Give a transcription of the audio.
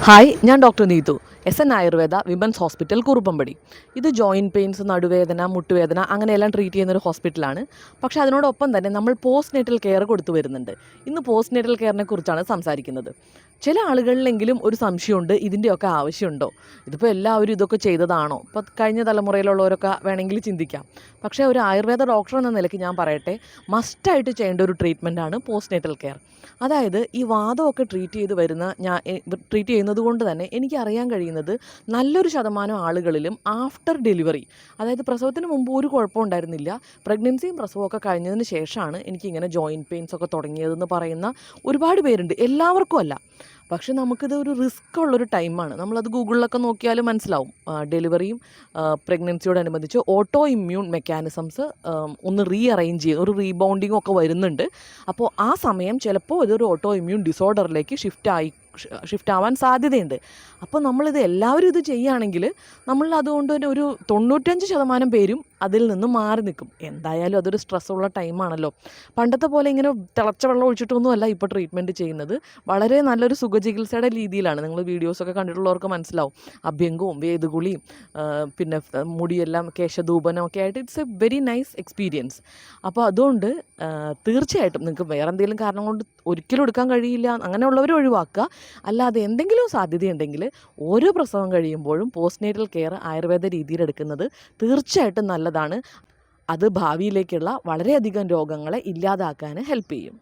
Hi, ഞാൻ doctor Neethu, S N Ayurveda women's hospital Kuruppampady. ഇത് joint pains, നടുവേദന, മുട്ടുവേദന അങ്ങനെയെല്ലാം ട്രീറ്റ് ചെയ്യുന്നൊരു ഹോസ്പിറ്റലാണ്. പക്ഷേ അതിനോടൊപ്പം തന്നെ നമ്മൾ പോസ്റ്റ് നേറ്റൽ കെയർ കൊടുത്തു വരുന്നുണ്ട്. ഇന്ന് പോസ്റ്റ് നേറ്റൽ കെയറിനെ കുറിച്ചാണ് സംസാരിക്കുന്നത്. ചില ആളുകളിലെങ്കിലും ഒരു സംശയമുണ്ട്, ഇതിൻ്റെയൊക്കെ ആവശ്യമുണ്ടോ, ഇതിപ്പോൾ എല്ലാവരും ഇതൊക്കെ ചെയ്തതാണോ, ഇപ്പോൾ കഴിഞ്ഞ തലമുറയിലുള്ളവരൊക്കെ വേണമെങ്കിൽ ചിന്തിക്കാം. പക്ഷേ ഒരു ആയുർവേദ ഡോക്ടർ എന്ന നിലയ്ക്ക് ഞാൻ പറയട്ടെ, മസ്റ്റായിട്ട് ചെയ്യേണ്ട ഒരു ട്രീറ്റ്മെൻറ്റാണ് പോസ്റ്റ് നേറ്റൽ കെയർ. അതായത് ഈ വാദമൊക്കെ ട്രീറ്റ് ചെയ്യുന്നത് കൊണ്ട് തന്നെ എനിക്കറിയാൻ കഴിയുന്നത് നല്ലൊരു ശതമാനം ആളുകളിലും ആഫ്റ്റർ ഡെലിവറി, അതായത് പ്രസവത്തിന് മുമ്പ് ഒരു കുഴപ്പമുണ്ടായിരുന്നില്ല, പ്രഗ്നൻസിയും പ്രസവവും ഒക്കെ കഴിഞ്ഞതിന് ശേഷമാണ് എനിക്കിങ്ങനെ ജോയിൻറ്റ് പെയിൻസ് ഒക്കെ തുടങ്ങിയതെന്ന് പറയുന്ന ഒരുപാട് പേരുണ്ട്. എല്ലാവർക്കും അല്ല, പക്ഷെ നമുക്കിത് ഒരു റിസ്ക് ഉള്ളൊരു ടൈമാണ്. നമ്മളത് ഗൂഗിളിലൊക്കെ നോക്കിയാലും മനസ്സിലാവും. ഡെലിവറിയും പ്രഗ്നൻസിയോടനുബന്ധിച്ച് ഓട്ടോ ഇമ്മ്യൂൺ മെക്കാനിസംസ് ഒന്ന് റീഅറേഞ്ച് ചെയ്ത് ഒരു റീബൗണ്ടിങ്ങും ഒക്കെ വരുന്നുണ്ട്. അപ്പോൾ ആ സമയം ചിലപ്പോൾ ഇതൊരു ഓട്ടോ ഇമ്മ്യൂൺ ഡിസോർഡറിലേക്ക് ഷിഫ്റ്റ് ആവാൻ സാധ്യതയുണ്ട്. അപ്പോൾ നമ്മളിത് എല്ലാവരും ഇത് ചെയ്യുകയാണെങ്കിൽ നമ്മൾ അതുകൊണ്ട് തന്നെ ഒരു 95% പേരും അതിൽ നിന്ന് മാറി നിൽക്കും. എന്തായാലും അതൊരു സ്ട്രെസ്സുള്ള ടൈമാണല്ലോ. പണ്ടത്തെ പോലെ ഇങ്ങനെ തിളച്ച വെള്ളം ഒഴിച്ചിട്ടൊന്നുമല്ല ഇപ്പോൾ ട്രീറ്റ്മെൻറ്റ് ചെയ്യുന്നത്. വളരെ നല്ലൊരു സുഖചികിത്സയുടെ രീതിയിലാണ്. നിങ്ങൾ വീഡിയോസൊക്കെ കണ്ടിട്ടുള്ളവർക്ക് മനസ്സിലാവും. അഭ്യംഗവും വേദുകുളിയും പിന്നെ മുടിയെല്ലാം കേശധൂപനം ഒക്കെ ആയിട്ട് it's A very nice experience. അപ്പോൾ അതുകൊണ്ട് തീർച്ചയായിട്ടും നിങ്ങൾക്ക് വേറെ എന്തെങ്കിലും കാരണം കൊണ്ട് ഒരിക്കലും എടുക്കാൻ കഴിയില്ല, അങ്ങനെയുള്ളവർ ഒഴിവാക്കുക. അല്ലാതെ എന്തെങ്കിലും സാധ്യതയുണ്ടെങ്കിൽ ഓരോ പ്രസവം കഴിയുമ്പോഴും പോസ്റ്റ് നേറ്റൽ കെയർ ആയുർവേദ രീതിയിൽ എടുക്കുന്നത് തീർച്ചയായിട്ടും നല്ലതാണ്. അത് ഭാവിയിലേക്കുള്ള വളരെയധികം രോഗങ്ങളെ ഇല്ലാതാക്കാൻ ഹെൽപ്പ് ചെയ്യും.